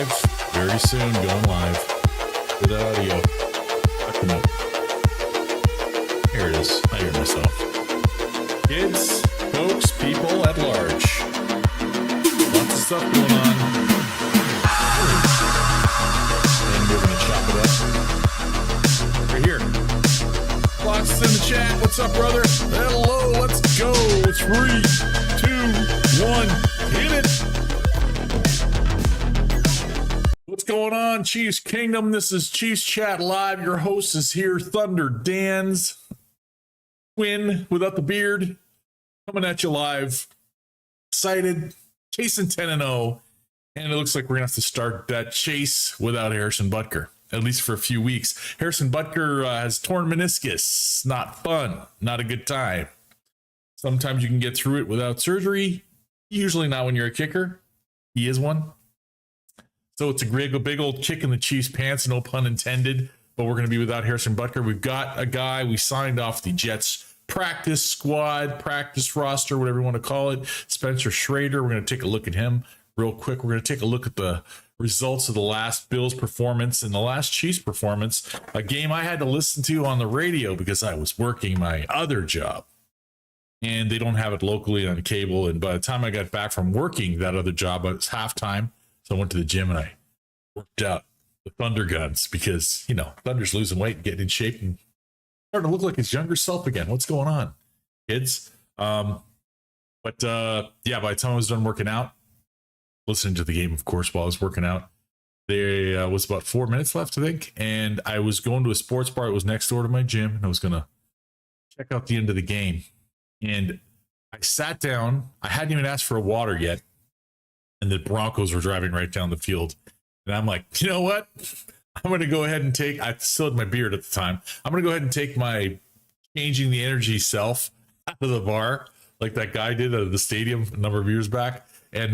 live very soon, going live with audio. Here it is. I hear myself. Kids, folks, people at large. Lots of stuff going on. And we're going to chop it up right here. Lots in the chat. What's up, brother? Hello, let's go. 3, 2, 1, hit it. What's going on, Chiefs Kingdom? This is Chiefs Chat Live. Your host is here, Thunder Dan's twin without the beard, coming at you live. Excited, chasing 10-0, and it looks like we're gonna have to start that chase without Aaaand Butker, at least for a few weeks. Aaaand Butker has torn meniscus. Not fun, not a good time. Sometimes you can get through it without surgery. Usually not when you're a kicker. He is one. So it's a big old kick in the Chiefs' pants, no pun intended. But we're going to be without Aaaand Butker. We've got a guy we signed off the Jets practice squad, practice roster, whatever you want to call it, Spencer Schrader. We're going to take a look at him real quick. We're going to take a look at the results of the last Bills performance and the last Chiefs performance, a game I had to listen to on the radio because I was working my other job. And they don't have it locally on cable. And by the time I got back from working that other job, it was halftime. So I went to the gym and I worked out the Thunder guns because, you know, Thunder's losing weight and getting in shape and starting to look like his younger self again. What's going on, kids? Yeah, by the time I was done working out, listening to the game, of course, while I was working out, there was about 4 minutes left, I think. And I was going to a sports bar. It was next door to my gym. And I was going to check out the end of the game. And I sat down. I hadn't even asked for a water yet. And the Broncos were driving right down the field. And I'm like, you know what? I'm going to go ahead and I still had my beard at the time. I'm going to go ahead and take my changing the energy self out of the bar, like that guy did at the stadium a number of years back, and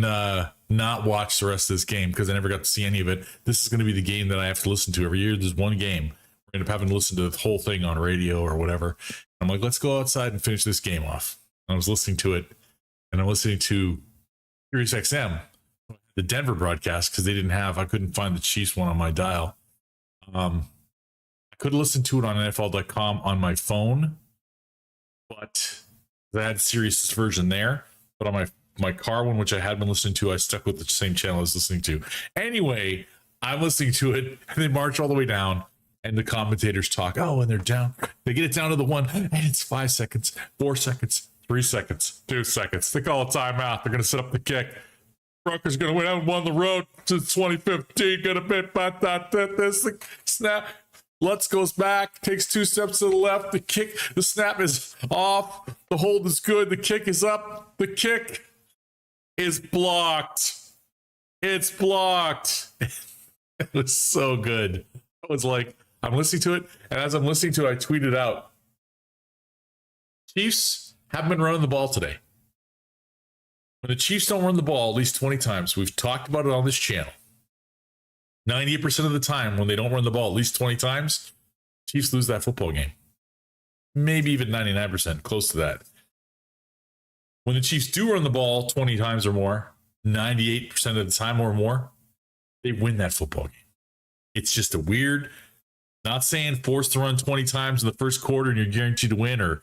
not watch the rest of this game because I never got to see any of it. This is going to be the game that I have to listen to every year. There's one game. We're going to have having to listen to the whole thing on radio or whatever. I'm like, let's go outside and finish this game off. And I was listening to it, and I'm listening to Sirius XM, the Denver broadcast, because I couldn't find the Chiefs one on my dial. I could listen to it on NFL.com on my phone, but I had Sirius' version there. But on my car one, which I had been listening to, I stuck with the same channel I was listening to. Anyway, I'm listening to it, and they march all the way down. And the commentators talk, and they're down. They get it down to the one, and it's 5 seconds, 4 seconds, 3 seconds, 2 seconds. They call a timeout. They're going to set up the kick. Broncos going to win. I haven't won the road since 2015. Going to be this snap. Lutz goes back, takes 2 steps to the left. The snap is off. The hold is good. The kick is up. The kick is blocked. It's blocked. It was so good. I was like, I'm listening to it, and as I'm listening to it, I tweeted out, Chiefs haven't been running the ball today. When the Chiefs don't run the ball at least 20 times, we've talked about it on this channel. 98% of the time, when they don't run the ball at least 20 times, Chiefs lose that football game. Maybe even 99%, close to that. When the Chiefs do run the ball 20 times or more, 98% of the time or more, they win that football game. It's just a weird, not saying forced to run 20 times in the first quarter and you're guaranteed to win or,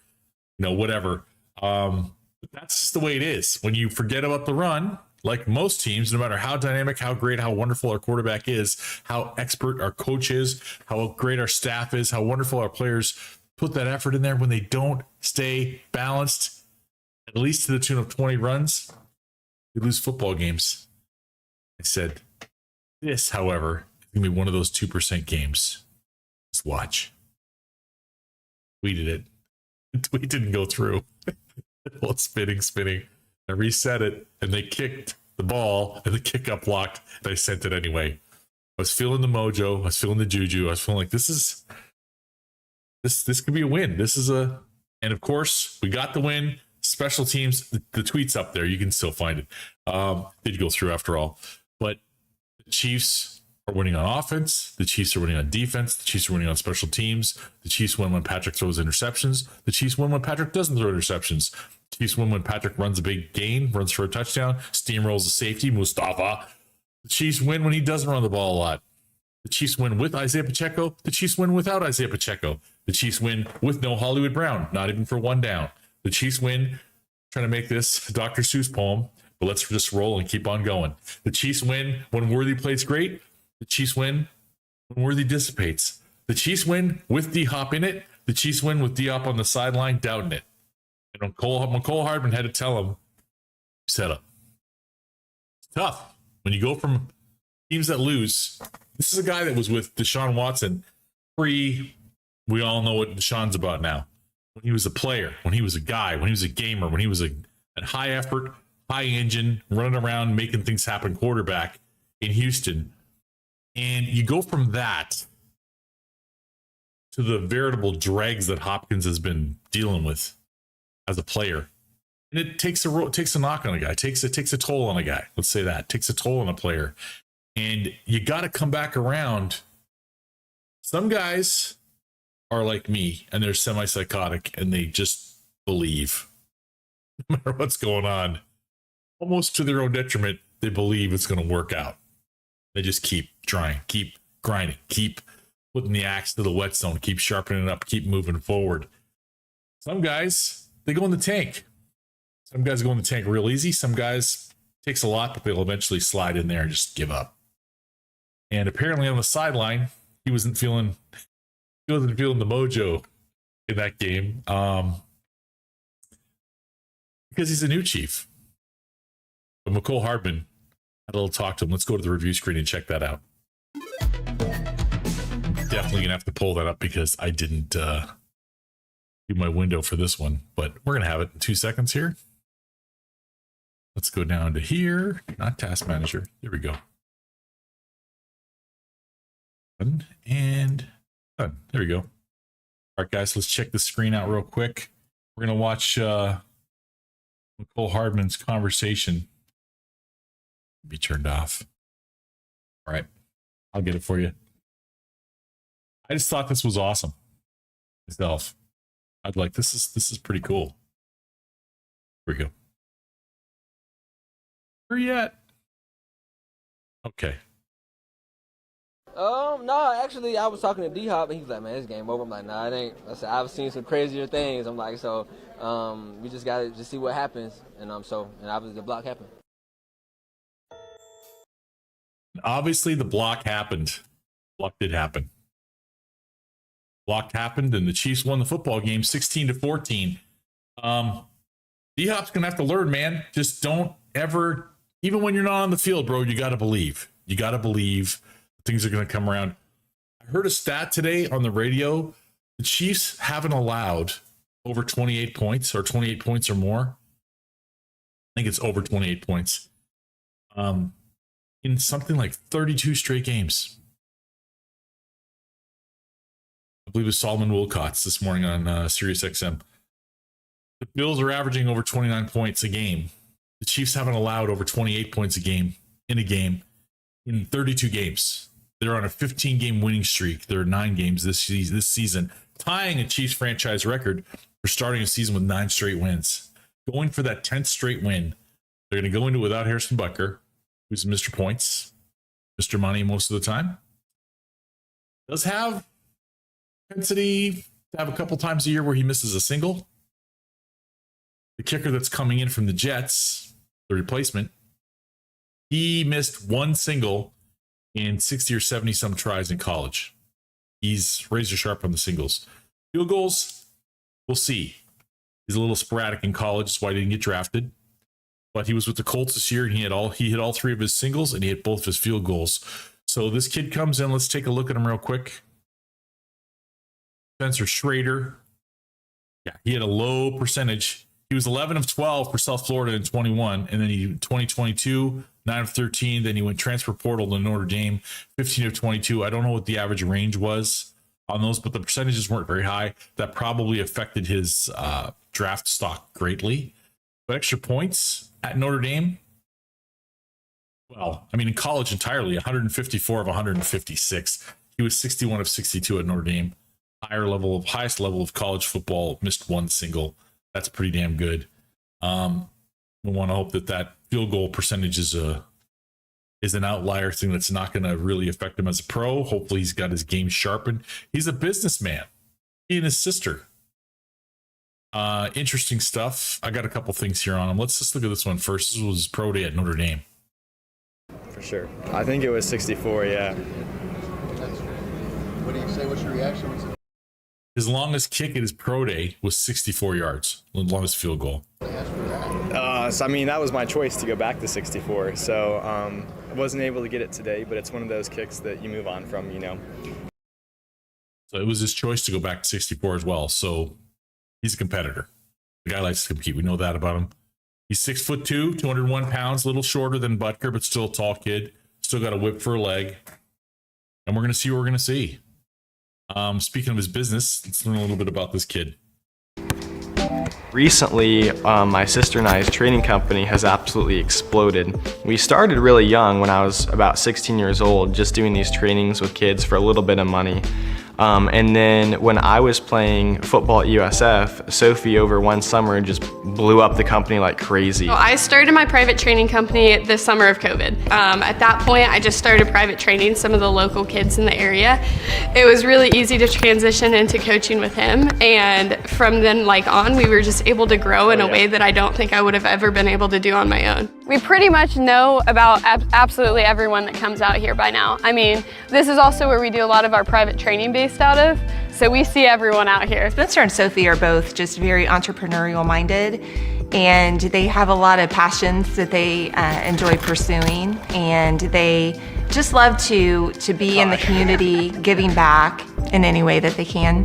whatever. But that's just the way it is. When you forget about the run, like most teams, no matter how dynamic, how great, how wonderful our quarterback is, how expert our coach is, how great our staff is, how wonderful our players put that effort in there, when they don't stay balanced, at least to the tune of 20 runs, they lose football games. I said, this, however, is going to be one of those 2% games. Just watch. Tweeted it. The tweet didn't go through. Well, spinning. I reset it, and they kicked the ball, and the kick got blocked, and I sent it anyway. I was feeling the mojo. I was feeling the juju. I was feeling like this could be a win. And of course, we got the win. Special teams, the tweet's up there. You can still find it. Did go through after all. But the Chiefs are winning on offense. The Chiefs are winning on defense. The Chiefs are winning on special teams. The Chiefs win when Patrick throws interceptions. The Chiefs win when Patrick doesn't throw interceptions. The Chiefs win when Patrick runs a big gain, runs for a touchdown, steamrolls a safety, Mustafa. The Chiefs win when he doesn't run the ball a lot. The Chiefs win with Isaiah Pacheco. The Chiefs win without Isaiah Pacheco. The Chiefs win with no Hollywood Brown, not even for one down. The Chiefs win, trying to make this Dr. Seuss poem, but let's just roll and keep on going. The Chiefs win when Worthy plays great. The Chiefs win when Worthy dissipates. The Chiefs win with D-Hop in it. The Chiefs win with D-Hop on the sideline, doubting it. And when Cole Hardman had to tell him, set up. It's tough. When you go from teams that lose, this is a guy that was with Deshaun Watson we all know what Deshaun's about now. When he was a player, when he was a guy, when he was a gamer, when he was a high effort, high engine, running around, making things happen quarterback in Houston. And you go from that to the veritable dregs that Hopkins has been dealing with as a player. And it takes a knock on a guy. It takes a toll on a guy. Let's say that. It takes a toll on a player. And you got to come back around. Some guys are like me, and they're semi-psychotic, and they just believe. No matter what's going on, almost to their own detriment, they believe it's going to work out. They just keep trying, keep grinding, keep putting the axe to the whetstone, keep sharpening it up, keep moving forward. Some guys, they go in the tank. Some guys go in the tank real easy. Some guys, takes a lot, but they'll eventually slide in there and just give up. And apparently on the sideline, he wasn't feeling the mojo in that game because he's a new Chief. But McCole Hardman had a little talk to him. Let's go to the review screen and check that out. Definitely gonna have to pull that up because I didn't do my window for this one, but we're gonna have it in 2 seconds here. Let's go down to here, not Task Manager. There we go. And done. There we go. All right, guys, let's check the screen out real quick. We're gonna watch McCole Hardman's conversation be turned off. All right, I'll get it for you. I just thought this was awesome myself. I'd like this is pretty cool. Here we go. Where you at? Okay. No, actually, I was talking to D-Hop, and he was like, man, this game over. I'm like, nah, it ain't. I said, I've seen some crazier things. I'm like, so, we just got to just see what happens. And obviously the block happened. Obviously the block happened. Block did happen. Block happened, and the Chiefs won the football game 16-14. D-Hop's going to have to learn, man. Just don't ever, even when you're not on the field, bro, you got to believe. You got to believe things are going to come around. I heard a stat today on the radio. The Chiefs haven't allowed over 28 points or 28 points or more. I think it's over 28 points in something like 32 straight games. I believe it was Solomon Wilcots this morning on Sirius XM. The Bills are averaging over 29 points a game. The Chiefs haven't allowed over 28 points a game in 32 games. They're on a 15-game winning streak. There are 9 games this season, tying a Chiefs franchise record for starting a season with 9 straight wins. Going for that 10th straight win. They're going to go into it without Harrison Butker, who's Mr. Points, Mr. Money most of the time. Does have propensity to have a couple times a year where he misses a single. The kicker that's coming in from the Jets, the replacement, he missed one single in 60 or 70 some tries in college. He's razor sharp on the singles. Field goals, we'll see. He's a little sporadic in college. That's why he didn't get drafted. But he was with the Colts this year, and he hit all 3 of his singles, and he hit both of his field goals. So this kid comes in. Let's take a look at him real quick. Spencer Schrader. Yeah, he had a low percentage. He was 11 of 12 for South Florida in 21, and then 2022, 9 of 13. Then he went transfer portal to Notre Dame, 15 of 22. I don't know what the average range was on those, but the percentages weren't very high. That probably affected his draft stock greatly. But extra points at Notre Dame, well, I mean, in college entirely, 154 of 156. He was 61 of 62 at Notre Dame. Highest level of college football, missed one single. That's pretty damn good. We want to hope that field goal percentage is is an outlier thing that's not going to really affect him as a pro. Hopefully he's got his game sharpened. He's a businessman. He and his sister. Interesting stuff. I got a couple things here on him. Let's just look at this one first. This was his pro day at Notre Dame. For sure. I think it was 64, yeah. What do you say? What's your reaction? His longest kick at his pro day was 64 yards, the longest field goal. So, I mean, that was my choice to go back to 64. So I wasn't able to get it today, but it's one of those kicks that you move on from, you know. So it was his choice to go back to 64 as well. So he's a competitor. The guy likes to compete. We know that about him. He's 6'2", 201 pounds, a little shorter than Butker, but still a tall kid. Still got a whip for a leg. And we're going to see what we're going to see. Speaking of his business, let's learn a little bit about this kid. Recently, my sister and I's training company has absolutely exploded. We started really young when I was about 16 years old, just doing these trainings with kids for a little bit of money. And then when I was playing football at USF, Sophie over one summer just blew up the company like crazy. So I started my private training company the summer of COVID. At that point, I just started private training some of the local kids in the area. It was really easy to transition into coaching with him, and from then on, we were just able to grow in a way that I don't think I would have ever been able to do on my own. We pretty much know about absolutely everyone that comes out here by now. I mean, this is also where we do a lot of our private training based out of, so we see everyone out here. Spencer and Sophie are both just very entrepreneurial minded, and they have a lot of passions that they enjoy pursuing, and they just love to be in the community, giving back in any way that they can.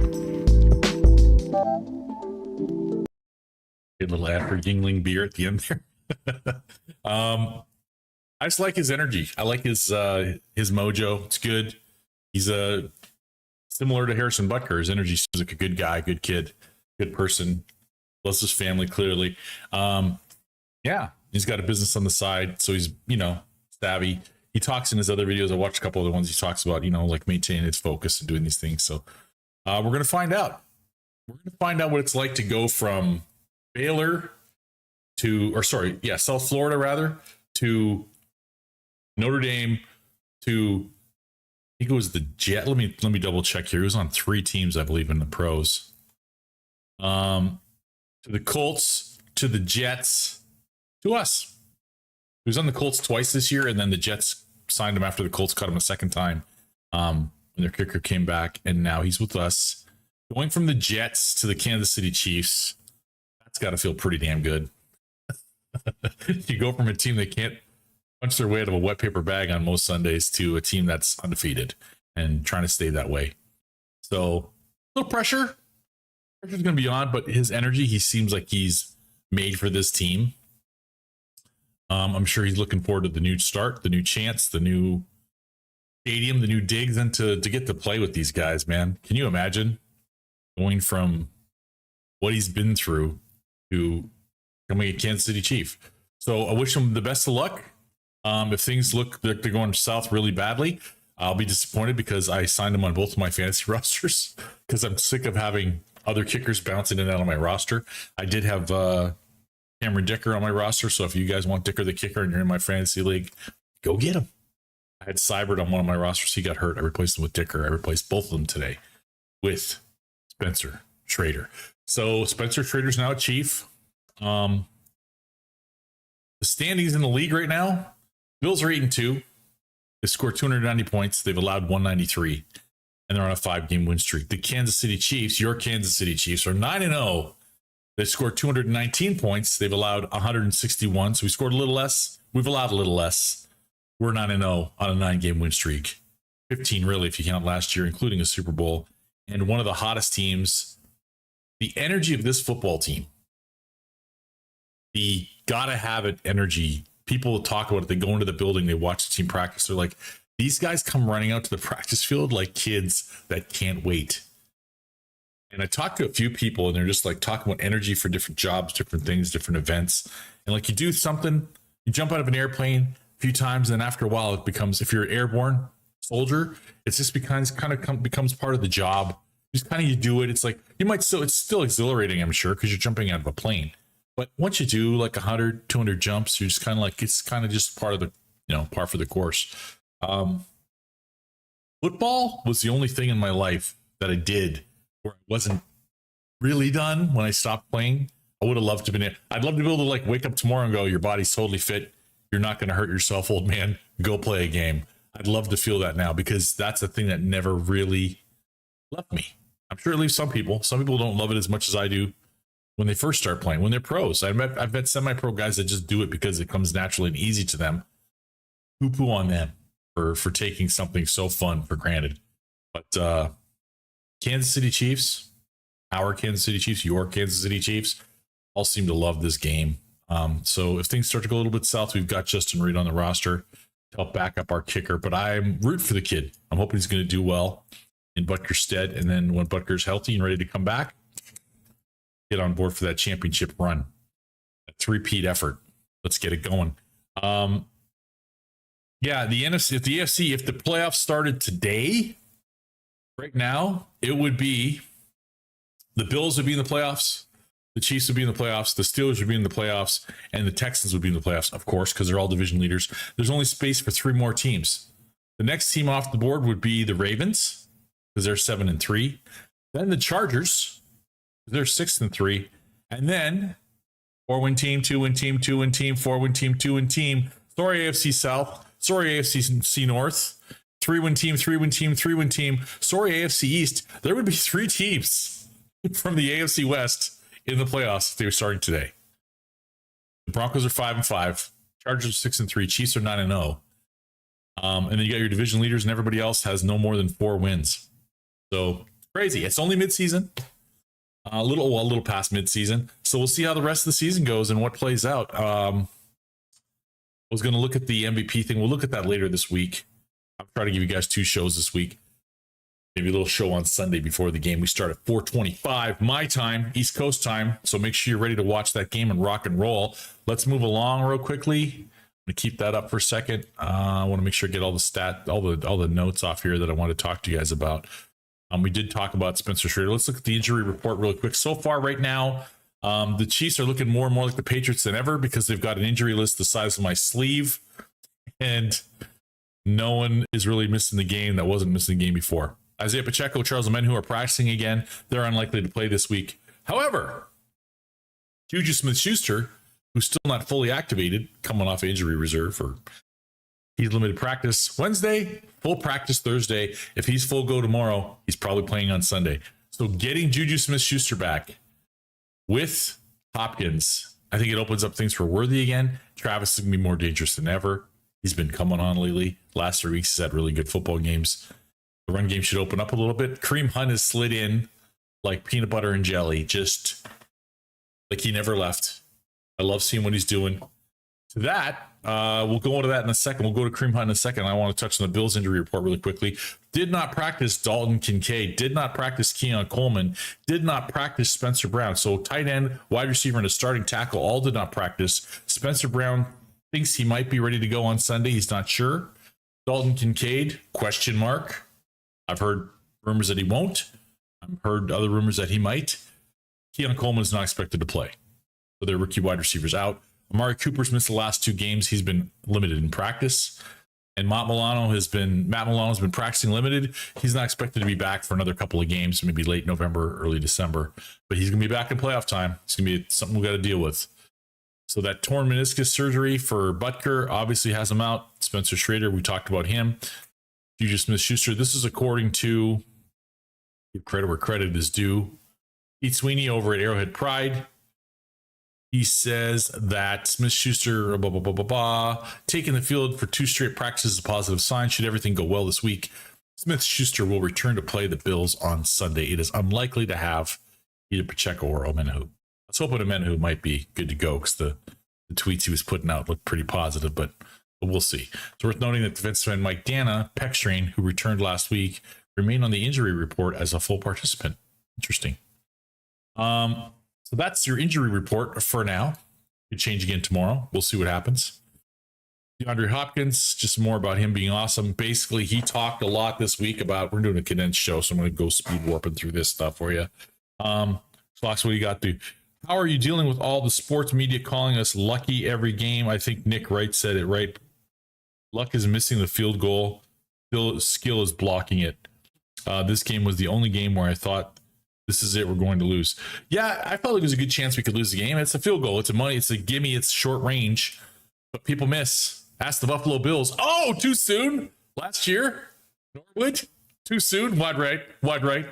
A little after Yingling beer at the end there. I just like his energy. I like his mojo. It's good. He's similar to Harrison Butker. His energy seems like a good guy, good kid, good person. Loves his family clearly. Yeah, he's got a business on the side, so he's savvy. He talks in his other videos. I watched a couple of the ones he talks about, like maintaining his focus and doing these things. So we're gonna find out. We're gonna find out what it's like to go from Baylor South Florida rather, to Notre Dame, to I think it was the Jet. Let me double check here. He was on 3 teams, I believe, in the pros. To the Colts, to the Jets, to us. He was on the Colts twice this year, and then the Jets signed him after the Colts cut him a second time when their kicker came back, and now he's with us. Going from the Jets to the Kansas City Chiefs, that's got to feel pretty damn good. You go from a team that can't punch their way out of a wet paper bag on most Sundays to a team that's undefeated and trying to stay that way. So a little pressure. Pressure's going to be on, but his energy, he seems like he's made for this team. I'm sure he's looking forward to the new start, the new chance, the new stadium, the new digs, and to get to play with these guys, man. Can you imagine going from what he's been through to becoming a Kansas City Chief? So I wish him the best of luck. If things look like they're going south really badly, I'll be disappointed because I signed him on both of my fantasy rosters because I'm sick of having other kickers bouncing in and out of my roster. I did have Cameron Dicker on my roster, so if you guys want Dicker the kicker and you're in my fantasy league, go get him. I had Seibert on one of my rosters. He got hurt. I replaced him with Dicker. I replaced both of them today with Spencer Schrader. So Spencer Schrader's now a Chief. The standings in the league right now, Bills are 8-2. They scored 290 points. They've allowed 193, and they're on a 5-game win streak. The Kansas City Chiefs, your Kansas City Chiefs, are 9-0. They scored 219 points. They've allowed 161. So we scored a little less. We've allowed a little less. We're 9-0 on a 9-game win streak. 15, really, if you count last year, including a Super Bowl. And one of the hottest teams. The energy of this football team, the gotta have it energy. People talk about it. They go into the building, they watch the team practice. They're like, these guys come running out to the practice field like kids that can't wait. And I talked to a few people, and they're just like talking about energy for different jobs, different things, different events. And like you do something, you jump out of an airplane a few times, and then after a while, it becomes, if you're an airborne soldier, it's just becomes part of the job. Just kind of you do it. It's like it's still exhilarating, I'm sure, because you're jumping out of a plane. But once you do like 100, 200 jumps, you're just kind of like, it's kind of just part of par for the course. Football was the only thing in my life that I did where I wasn't really done when I stopped playing. I would have loved to been. I'd love to be able to like wake up tomorrow and go, your body's totally fit. You're not going to hurt yourself, old man. Go play a game. I'd love to feel that now because that's a thing that never really left me. I'm sure it leaves some people. Some people don't love it as much as I do when they first start playing, when they're pros. I've met semi-pro guys that just do it because it comes naturally and easy to them. Poo-poo on them for taking something so fun for granted. But Kansas City Chiefs, our Kansas City Chiefs, your Kansas City Chiefs, all seem to love this game. So if things start to go a little bit south, we've got Justin Reed on the roster to help back up our kicker. But I'm root for the kid. I'm hoping he's going to do well in Butker's stead. And then when Butker's healthy and ready to come back, get on board for that championship run. A three-peat effort. Let's get it going. Yeah, the NFC, if the playoffs started today, right now, it would be the Bills would be in the playoffs, the Chiefs would be in the playoffs, the Steelers would be in the playoffs, and the Texans would be in the playoffs, of course, because they're all division leaders. There's only space for 3 more teams. The next team off the board would be the Ravens, because they're 7-3. Then the Chargers, they're 6-3. And then 4-win team, 2-win team, 2-win team, 4-win team, 2-win team. Sorry, AFC South. Sorry, AFC North. 3-win team, 3-win team, 3-win team. Sorry, AFC East. There would be 3 teams from the AFC West in the playoffs if they were starting today. The Broncos are 5-5. Chargers are 6-3. Chiefs are 9-0. And then you got your division leaders, and everybody else has no more than 4 wins. So crazy. It's only midseason. A little past midseason. So we'll see how the rest of the season goes and what plays out. I was going to look at the MVP thing. We'll look at that later this week. I'll try to give you guys 2 shows this week. Maybe a little show on Sunday before the game. We start at 4:25 my time, East Coast time. So make sure you're ready to watch that game and rock and roll. Let's move along real quickly. I'm going to keep that up for a second. I want to make sure I get all the notes off here that I want to talk to you guys about. We did talk about Spencer Schrader. Let's look at the injury report really quick. So far right now, the Chiefs are looking more and more like the Patriots than ever because they've got an injury list the size of my sleeve. And no one is really missing the game that wasn't missing the game before. Isaiah Pacheco, Charles Omenihu are practicing again. They're unlikely to play this week. However, Juju Smith-Schuster, who's still not fully activated, coming off injury reserve, or he's limited practice Wednesday, full practice Thursday. If he's full go tomorrow, he's probably playing on Sunday. So getting Juju Smith-Schuster back with Hopkins, I think it opens up things for Worthy again. Travis is going to be more dangerous than ever. He's been coming on lately. Last 3 weeks, he's had really good football games. The run game should open up a little bit. Kareem Hunt has slid in like peanut butter and jelly, just like he never left. I love seeing what he's doing. To that, we'll go into that in a second. We'll go to Kareem Hunt in a second. I want to touch on the Bills injury report really quickly. Did not practice Dalton Kincaid. Did not practice Keon Coleman. Did not practice Spencer Brown. So tight end, wide receiver, and a starting tackle all did not practice. Spencer Brown thinks he might be ready to go on Sunday. He's not sure. Dalton Kincaid, question mark. I've heard rumors that he won't. I've heard other rumors that he might. Keon Coleman is not expected to play. So their rookie wide receivers out. Amari Cooper's missed the last 2 games. He's been limited in practice. And Matt Milano's been practicing limited. He's not expected to be back for another couple of games, maybe late November, early December. But he's going to be back in playoff time. It's going to be something we've got to deal with. So that torn meniscus surgery for Butker obviously has him out. Spencer Schrader, we talked about him. Juju Smith-Schuster, this is according to, give credit where credit is due, Pete Sweeney over at Arrowhead Pride. He says that Smith-Schuster, taking the field for 2 straight practices is a positive sign. Should everything go well this week, Smith-Schuster will return to play the Bills on Sunday. It is unlikely to have either Pacheco or Omenihu. I was hoping Omenihu might be good to go because the tweets he was putting out looked pretty positive, but we'll see. It's worth noting that defensive end Mike Dana, pec strain, who returned last week, remained on the injury report as a full participant. Interesting. So that's your injury report for now. Could change again tomorrow. We'll see what happens. DeAndre Hopkins, just more about him being awesome. Basically, he talked a lot this week about, we're doing a condensed show, so I'm going to go speed warping through this stuff for you. Fox, what do you got to do? How are you dealing with all the sports media calling us lucky every game? I think Nick Wright said it right. Luck is missing the field goal. Skill is blocking it. This game was the only game where I thought, this is it, we're going to lose. Yeah, I felt like it was a good chance we could lose the game. It's a field goal. It's a money. It's a gimme. It's short range. But people miss. Ask the Buffalo Bills. Oh, too soon. Last year, Norwood. Too soon. Wide right. Wide right.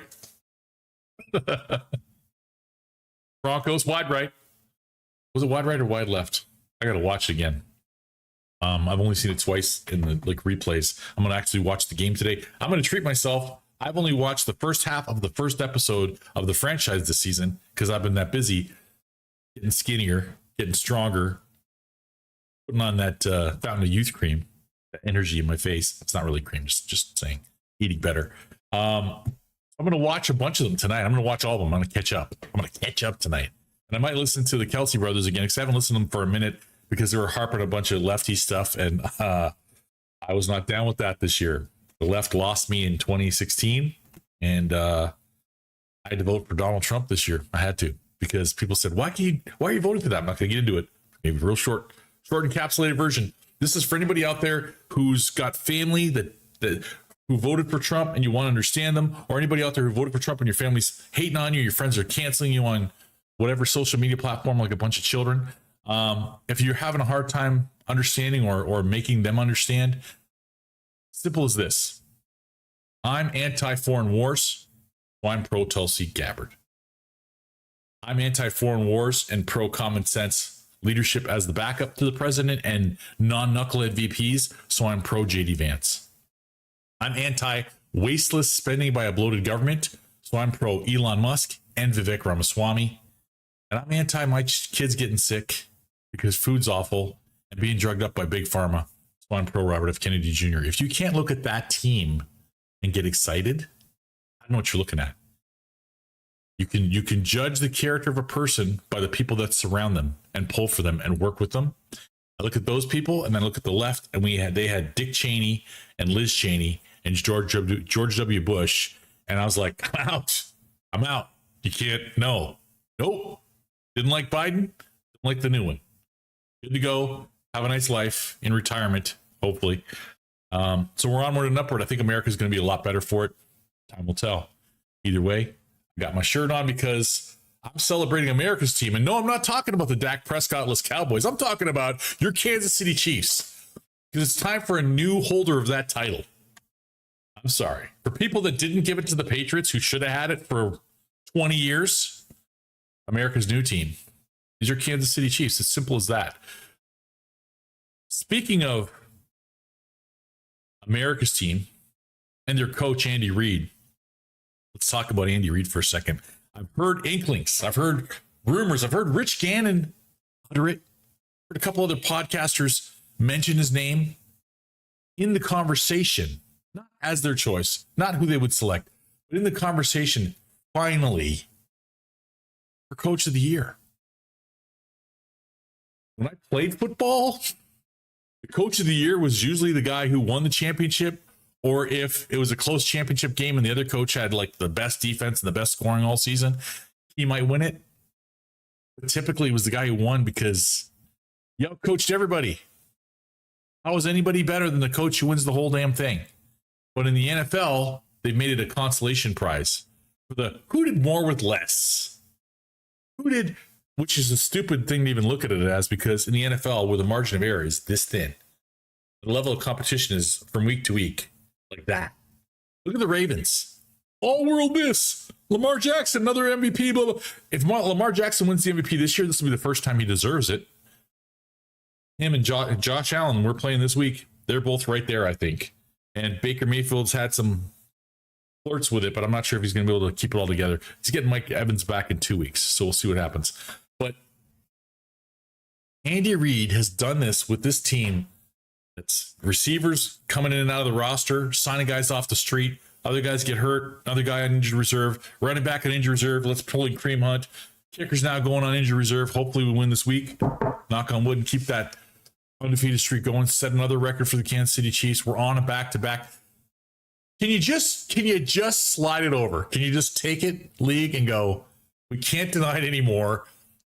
Broncos. Wide right. Was it wide right or wide left? I got to watch it again. I've only seen it twice in the replays. I'm going to actually watch the game today. I'm going to treat myself. I've only watched the first half of the first episode of the franchise this season because I've been that busy getting skinnier, getting stronger, putting on that Fountain of Youth cream, that energy in my face. It's not really cream, just saying, eating better. I'm going to watch a bunch of them tonight. I'm going to watch all of them. I'm going to catch up. I'm going to catch up tonight. And I might listen to the Kelsey brothers again because I haven't listened to them for a minute because they were harping a bunch of lefty stuff. And I was not down with that this year. The left lost me in 2016, and I had to vote for Donald Trump this year. I had to because people said, "Why are you voting for that?" I'm not going to get into it. Maybe a real short encapsulated version. This is for anybody out there who's got family that who voted for Trump and you want to understand them, or anybody out there who voted for Trump and your family's hating on you, your friends are canceling you on whatever social media platform like a bunch of children. If you're having a hard time understanding or making them understand. Simple as this. I'm anti-foreign wars, so I'm pro-Tulsi Gabbard. I'm anti-foreign wars and pro-common sense leadership as the backup to the president and non-knucklehead VPs, so I'm pro-JD Vance. I'm anti-wasteless spending by a bloated government, so I'm pro-Elon Musk and Vivek Ramaswamy. And I'm anti my kids getting sick because food's awful and being drugged up by Big Pharma. So I'm pro Robert F. Kennedy Jr. If you can't look at that team and get excited, I don't know what you're looking at. You can judge the character of a person by the people that surround them and pull for them and work with them. I look at those people and then I look at the left, and they had Dick Cheney and Liz Cheney and George W. Bush, and I was like, I'm out. You can't. Nope. Didn't like Biden. Didn't like the new one. Good to go. Have a nice life in retirement, hopefully. So we're onward and upward. I think America's going to be a lot better for it. Time will tell. Either way, I got my shirt on because I'm celebrating America's team. And no, I'm not talking about the Dak Prescott-less Cowboys. I'm talking about your Kansas City Chiefs. Because it's time for a new holder of that title. I'm sorry. For people that didn't give it to the Patriots, who should have had it for 20 years, America's new team. These are Kansas City Chiefs. It's simple as that. Speaking of America's team and their coach, Andy Reid, let's talk about Andy Reid for a second. I've heard inklings. I've heard rumors. I've heard Rich Gannon utter it. Heard a couple other podcasters mention his name in the conversation, not as their choice, not who they would select, but in the conversation, finally, for Coach of the Year. When I played football, the Coach of the Year was usually the guy who won the championship, or if it was a close championship game and the other coach had like the best defense and the best scoring all season, he might win it. But typically it was the guy who won because he out-coached everybody. How is anybody better than the coach who wins the whole damn thing? But in the NFL, they've made it a consolation prize for the who did more with less. Which is a stupid thing to even look at it as, because in the NFL, where the margin of error is this thin, the level of competition is from week to week like that. Look at the Ravens. All world this. Lamar Jackson, another MVP, blah, blah. If Lamar Jackson wins the MVP this year, this will be the first time he deserves it. Him and Josh Allen, we're playing this week. They're both right there, I think. And Baker Mayfield's had some flirts with it, but I'm not sure if he's going to be able to keep it all together. He's getting Mike Evans back in 2 weeks, so we'll see what happens. But Andy Reid has done this with this team. It's receivers coming in and out of the roster, signing guys off the street. Other guys get hurt. Another guy on injured reserve. Running back on injured reserve. Let's pull in Kareem Hunt. Kicker's now going on injured reserve. Hopefully we win this week. Knock on wood and keep that undefeated streak going. Set another record for the Kansas City Chiefs. We're on a back-to-back. Can you just slide it over? Can you just take it, league, and go, we can't deny it anymore.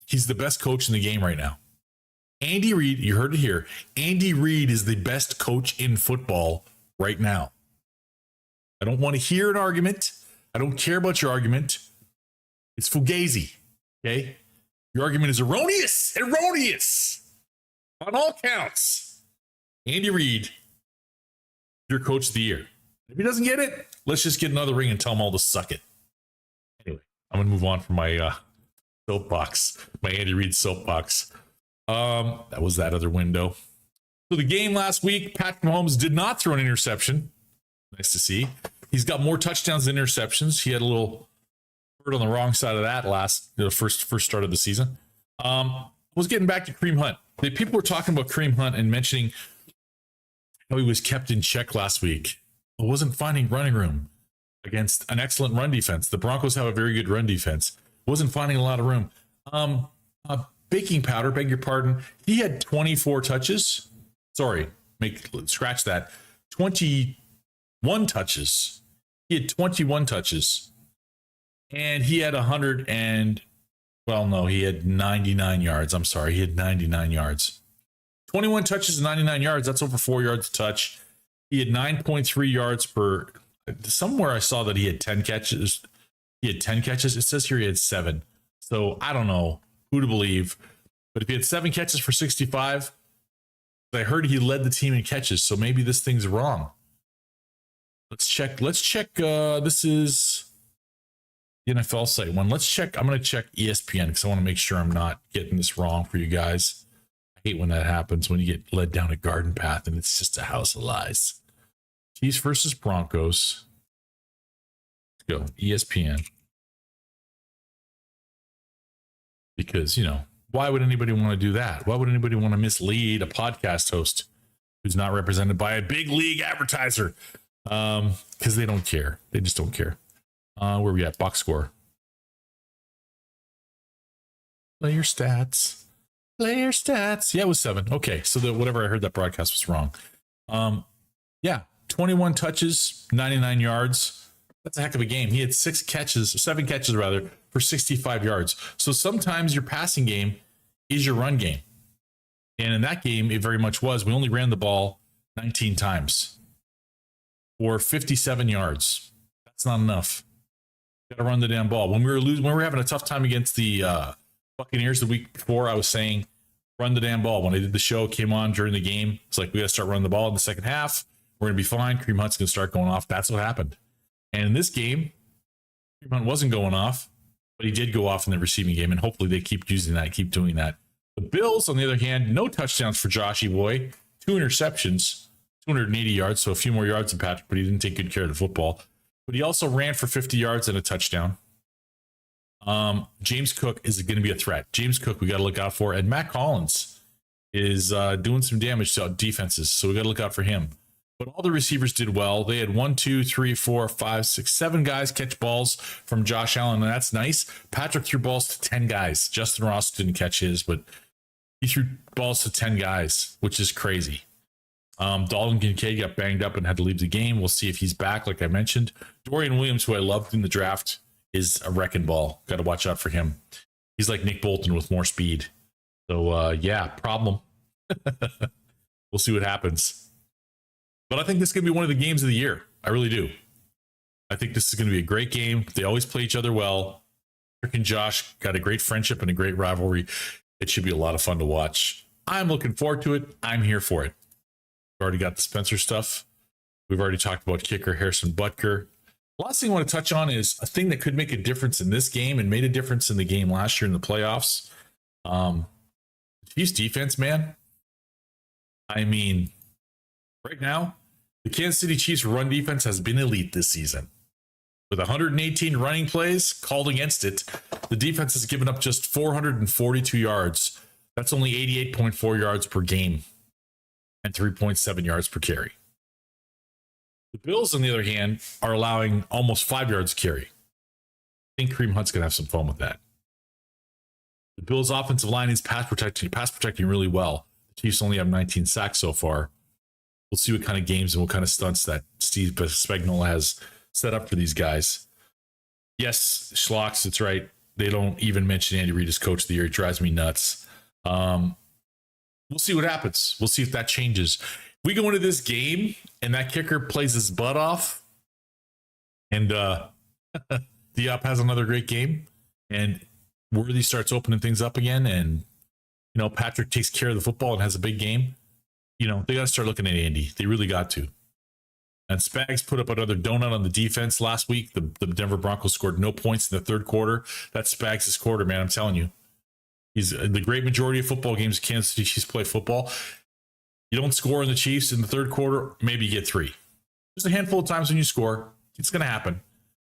He's the best coach in the game right now. Andy Reid, you heard it here. Andy Reid is the best coach in football right now. I don't want to hear an argument. I don't care about your argument. It's fugazi, okay? Your argument is erroneous. Erroneous. On all counts. Andy Reid, your coach of the year. If he doesn't get it, let's just get another ring and tell him all to suck it. Anyway, I'm going to move on from my soapbox, my Andy Reid soapbox. That was that other window. So the game last week, Patrick Mahomes did not throw an interception. Nice to see. He's got more touchdowns than interceptions. He had a little bird on the wrong side of that first start of the season. Was getting back to Kareem Hunt. People were talking about Kareem Hunt and mentioning how he was kept in check last week. He wasn't finding running room against an excellent run defense. The Broncos have a very good run defense. Wasn't finding a lot of room. Baking powder, beg your pardon. He had 24 touches. Sorry, scratch that. 21 touches. He had 21 touches. And he had he had 99 yards. I'm sorry, he had 99 yards. 21 touches and 99 yards. That's over 4 yards a touch. He had 9.3 yards per. Somewhere I saw that he had 10 catches. He had 10 catches. It says here he had 7. So I don't know who to believe. But if he had 7 catches for 65, I heard he led the team in catches. So maybe this thing's wrong. Let's check. This is the NFL site one. Let's check. I'm going to check ESPN because I want to make sure I'm not getting this wrong for you guys. I hate when that happens, when you get led down a garden path and it's just a house of lies. Chiefs versus Broncos. Let's go. ESPN. Because, why would anybody want to do that? Why would anybody want to mislead a podcast host who's not represented by a big league advertiser? Because they don't care. They just don't care. Where we at? Box score. Player stats. Yeah, it was 7. Okay, so whatever I heard that broadcast was wrong. 21 touches, 99 yards. That's a heck of a game. He had 7 catches for 65 yards. So sometimes your passing game is your run game. And in that game, it very much was. We only ran the ball 19 times for 57 yards. That's not enough. Got to run the damn ball. When we were having a tough time against the Buccaneers the week before, I was saying, run the damn ball. When I did the show, came on during the game, it's like, we got to start running the ball in the second half. We're going to be fine. Kareem Hunt's going to start going off. That's what happened. And in this game, Kareem Hunt wasn't going off, but he did go off in the receiving game, and hopefully they keep using that, keep doing that. The Bills, on the other hand, no touchdowns for Joshy Boy, 2 interceptions, 280 yards, so a few more yards than Patrick, but he didn't take good care of the football. But he also ran for 50 yards and a touchdown. James Cook is going to be a threat. James Cook, we got to look out for. And Matt Collins is doing some damage to defenses, so we got to look out for him. But all the receivers did well. They had 1, 2, 3, 4, 5, 6, 7 guys catch balls from Josh Allen, and that's nice. Patrick threw balls to 10 guys. Justin Ross didn't catch his, but he threw balls to 10 guys, which is crazy. Dalton Kincaid got banged up and had to leave the game. We'll see if he's back, like I mentioned. Dorian Williams, who I loved in the draft, is a wrecking ball. Got to watch out for him. He's like Nick Bolton with more speed. So, problem. We'll see what happens. But I think this is going to be one of the games of the year. I really do. I think this is going to be a great game. They always play each other well. Rick and Josh got a great friendship and a great rivalry. It should be a lot of fun to watch. I'm looking forward to it. I'm here for it. We've already got the Spencer stuff. We've already talked about kicker Aaaand Butker. The last thing I want to touch on is a thing that could make a difference in this game and made a difference in the game last year in the playoffs. Chiefs defense, man. I mean, right now, the Kansas City Chiefs run defense has been elite this season. With 118 running plays called against it, the defense has given up just 442 yards. That's only 88.4 yards per game and 3.7 yards per carry. The Bills, on the other hand, are allowing almost 5 yards carry. I think Kareem Hunt's going to have some fun with that. The Bills' offensive line is pass protecting really well. The Chiefs only have 19 sacks so far. We'll see what kind of games and what kind of stunts that Steve Spagnuolo has set up for these guys. Yes, Schlocks, it's right. They don't even mention Andy Reid as coach of the year. It drives me nuts. we'll see what happens. We'll see if that changes. If we go into this game and that kicker plays his butt off, and Diop has another great game, and Worthy starts opening things up again, and Patrick takes care of the football and has a big game, they got to start looking at Andy. They really got to. And Spags put up another donut on the defense last week. The Denver Broncos scored no points in the third quarter. That's Spags' quarter, man. I'm telling you. He's the great majority of football games Kansas City Chiefs play football. You don't score in the Chiefs in the third quarter, maybe you get 3. There's a handful of times when you score. It's going to happen.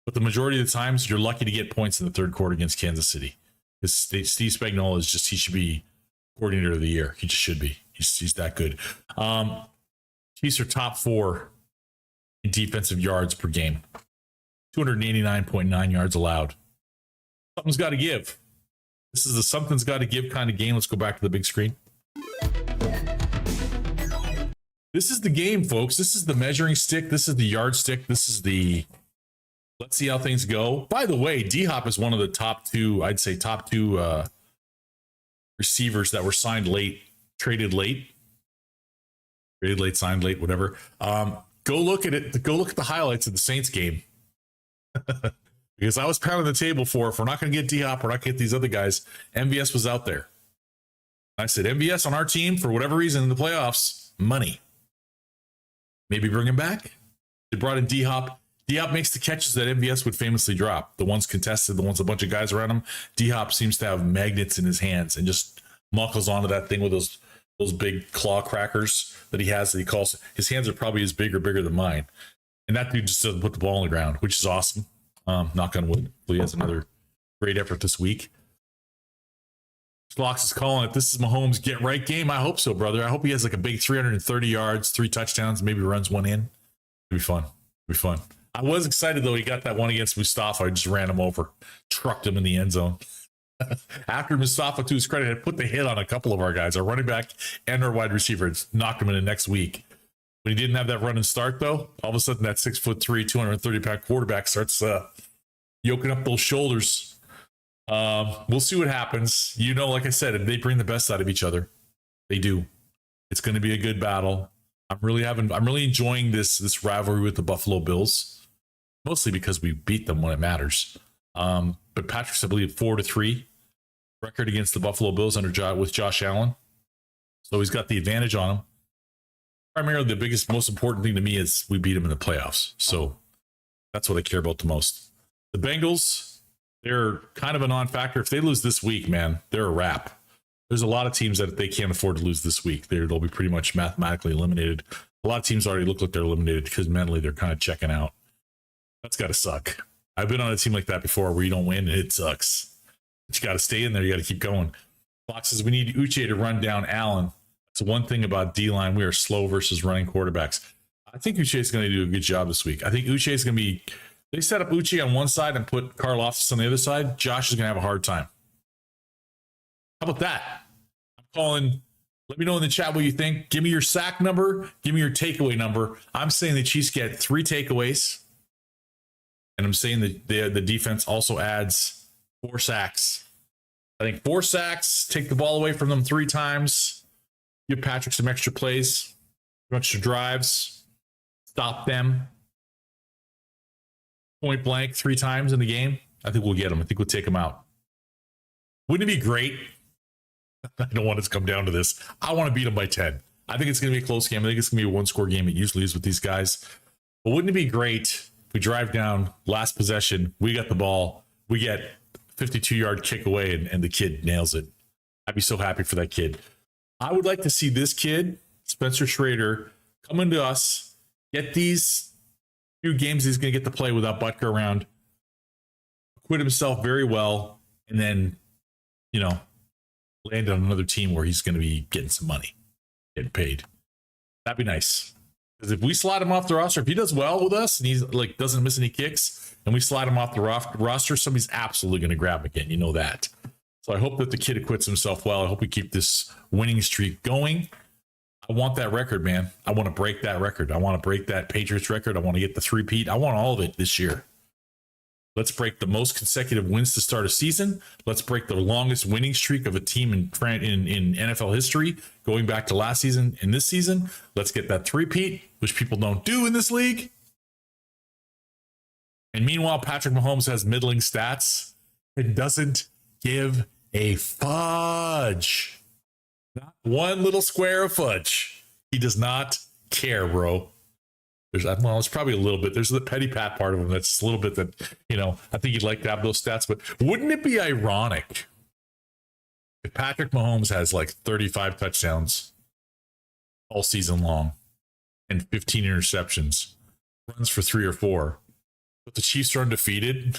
But the majority of the times, you're lucky to get points in the third quarter against Kansas City. Because Steve Spagnuolo is just, he should be coordinator of the year. He just should be. He's that good. Chiefs are top 4 in defensive yards per game. 289.9 yards allowed. Something's got to give. This is a something's got to give kind of game. Let's go back to the big screen. This is the game, folks. This is the measuring stick. This is the yardstick. This is the let's see how things go. By the way, D-Hop is one of the top 2, I'd say top 2 receivers that were signed late, traded late, signed late, whatever. Go look at it. Go look at the highlights of the Saints game. Because I was pounding the table for, if we're not going to get D-Hop, we're not going to get these other guys. MVS was out there. I said, MVS on our team, for whatever reason, in the playoffs, money. Maybe bring him back. They brought in D-Hop. D-Hop makes the catches that MVS would famously drop. The ones contested, the ones a bunch of guys around him. D-Hop seems to have magnets in his hands and just muckles onto that thing with those big claw crackers that he has that he calls. His hands are probably as big or bigger than mine. And that dude just doesn't put the ball on the ground, which is awesome. Knock on wood. He has another great effort this week. Slocks is calling it. This is Mahomes' get right game. I hope so, brother. I hope he has like a big 330 yards, 3 touchdowns, maybe runs one in. It'll be fun. It'll be fun. I was excited, though. He got that one against Mustafa. I just ran him over, trucked him in the end zone. After Mustafa, to his credit, had put the hit on a couple of our guys, our running back and our wide receiver. It's knocked him in the next week. When he didn't have that run and start, though, all of a sudden that 6'3", 230-pound quarterback starts yoking up those shoulders. We'll see what happens. Like I said, if they bring the best out of each other, they do. It's going to be a good battle. I'm really enjoying this rivalry with the Buffalo Bills, mostly because we beat them when it matters. But Patrick's, I believe, 4-3 record against the Buffalo Bills with Josh Allen, so he's got the advantage on him. Primarily, the most important thing to me is we beat him in the playoffs. So that's what I care about the most. The Bengals, they're kind of a non-factor. If they lose this week, man, they're a wrap. There's a lot of teams that they can't afford to lose this week. They'll be pretty much mathematically eliminated. A lot of teams already look like they're eliminated because mentally they're kind of checking out. That's got to suck. I've been on a team like that before where you don't win and it sucks. But you got to stay in there. You got to keep going. Fox says we need Uche to run down Allen. That's one thing about D-line. We are slow versus running quarterbacks. I think Uche is going to do a good job this week. I think Uche is going to be... They set up Uche on one side and put Karlaftis on the other side. Josh is going to have a hard time. How about that? I'm calling... Let me know in the chat what you think. Give me your sack number. Give me your takeaway number. I'm saying the Chiefs get 3 takeaways. And I'm saying that the defense also adds 4 sacks. I think 4 sacks, take the ball away from them 3 times. Give Patrick some extra plays, some extra drives, stop them. Point blank 3 times in the game. I think we'll get them. I think we'll take them out. Wouldn't it be great? I don't want it to come down to this. I want to beat them by 10. I think it's going to be a close game. I think it's going to be a 1-score game. It usually is with these guys. But wouldn't it be great if we drive down, last possession, we got the ball, we get 52-yard kick away, and the kid nails it. I'd be so happy for that kid. I would like to see this kid, Spencer Schrader, come into us, get these few games he's going to get to play without Butker around, acquit himself very well, and then, land on another team where he's going to be getting some money, getting paid. That'd be nice. Because if we slide him off the roster, if he does well with us and he's doesn't miss any kicks, and we slide him off the roster, somebody's absolutely going to grab him again. You know that. So I hope that the kid acquits himself well. I hope we keep this winning streak going. I want that record, man. I want to break that record. I want to break that Patriots record. I want to get the 3-peat. I want all of it this year. Let's break the most consecutive wins to start a season. Let's break the longest winning streak of a team in NFL history, going back to last season and this season. Let's get that three-peat, which people don't do in this league. And meanwhile, Patrick Mahomes has middling stats and doesn't give a fudge. Not one little square of fudge. He does not care, bro. It's probably a little bit. There's the petty pat part of him that's a little bit that, I think you'd like to have those stats. But wouldn't it be ironic if Patrick Mahomes has like 35 touchdowns all season long and 15 interceptions, runs for 3 or 4, but the Chiefs are undefeated,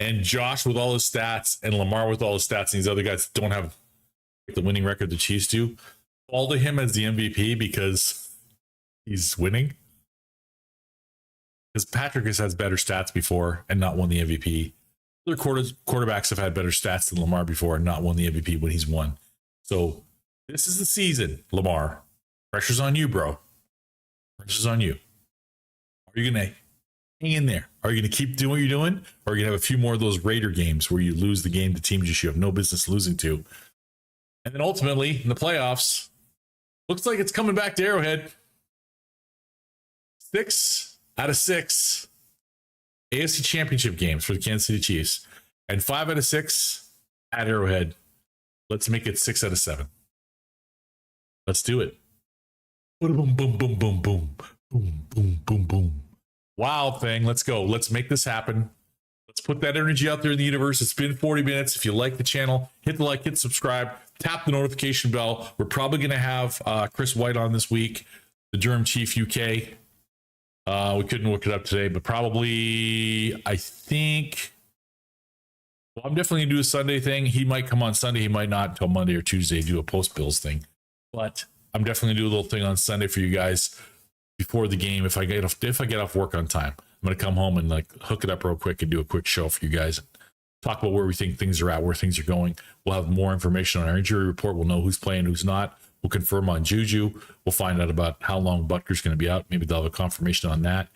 and Josh with all his stats and Lamar with all his stats and these other guys don't have the winning record the Chiefs do, fall to him as the MVP because he's winning? Because Patrick has had better stats before and not won the MVP. Other quarterbacks have had better stats than Lamar before and not won the MVP when he's won. So this is the season, Lamar. Pressure's on you, bro. Pressure's on you. Are you going to hang in there? Are you going to keep doing what you're doing? Or are you going to have a few more of those Raider games where you lose the game to teams you have no business losing to? And then ultimately, in the playoffs, looks like it's coming back to Arrowhead. 6 out of 6 AFC Championship games for the Kansas City Chiefs, and 5 out of 6 at Arrowhead. Let's make it 6 out of 7. Let's do it. Boom, boom, boom, boom, boom, boom, boom, boom, boom. Wow, thing. Let's go. Let's make this happen. Let's put that energy out there in the universe. It's been 40 minutes. If you like the channel, hit the like, hit subscribe, tap the notification bell. We're probably going to have Chris White on this week, the Durham Chief UK. We couldn't look it up today, but probably, I think, well, I'm definitely going to do a Sunday thing. He might come on Sunday. He might not until Monday or Tuesday do a post-Bills thing. But I'm definitely going to do a little thing on Sunday for you guys before the game. If I get off work on time, I'm going to come home and hook it up real quick and do a quick show for you guys. Talk about where we think things are at, where things are going. We'll have more information on our injury report. We'll know who's playing, who's not. We'll confirm on Juju. We'll find out about how long Butker's going to be out. Maybe they'll have a confirmation on that.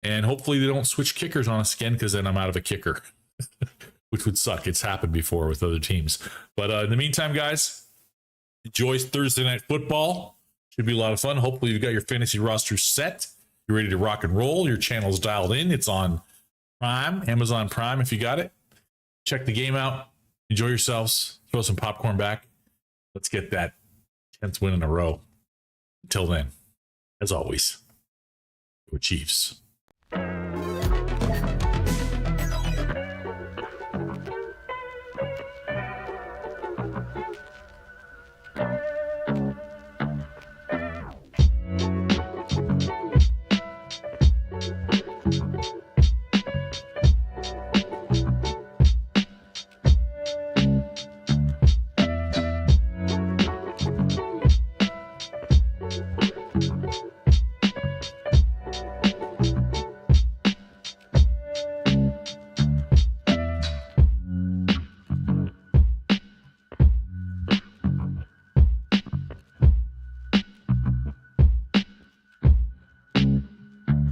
And hopefully they don't switch kickers on us again, because then I'm out of a kicker, which would suck. It's happened before with other teams. But in the meantime, guys, enjoy Thursday Night Football. Should be a lot of fun. Hopefully you've got your fantasy roster set. You're ready to rock and roll. Your channel's dialed in. It's on Prime, Amazon Prime if you got it. Check the game out. Enjoy yourselves. Throw some popcorn back. Let's get that 10th win in a row. Until then, as always, go Chiefs.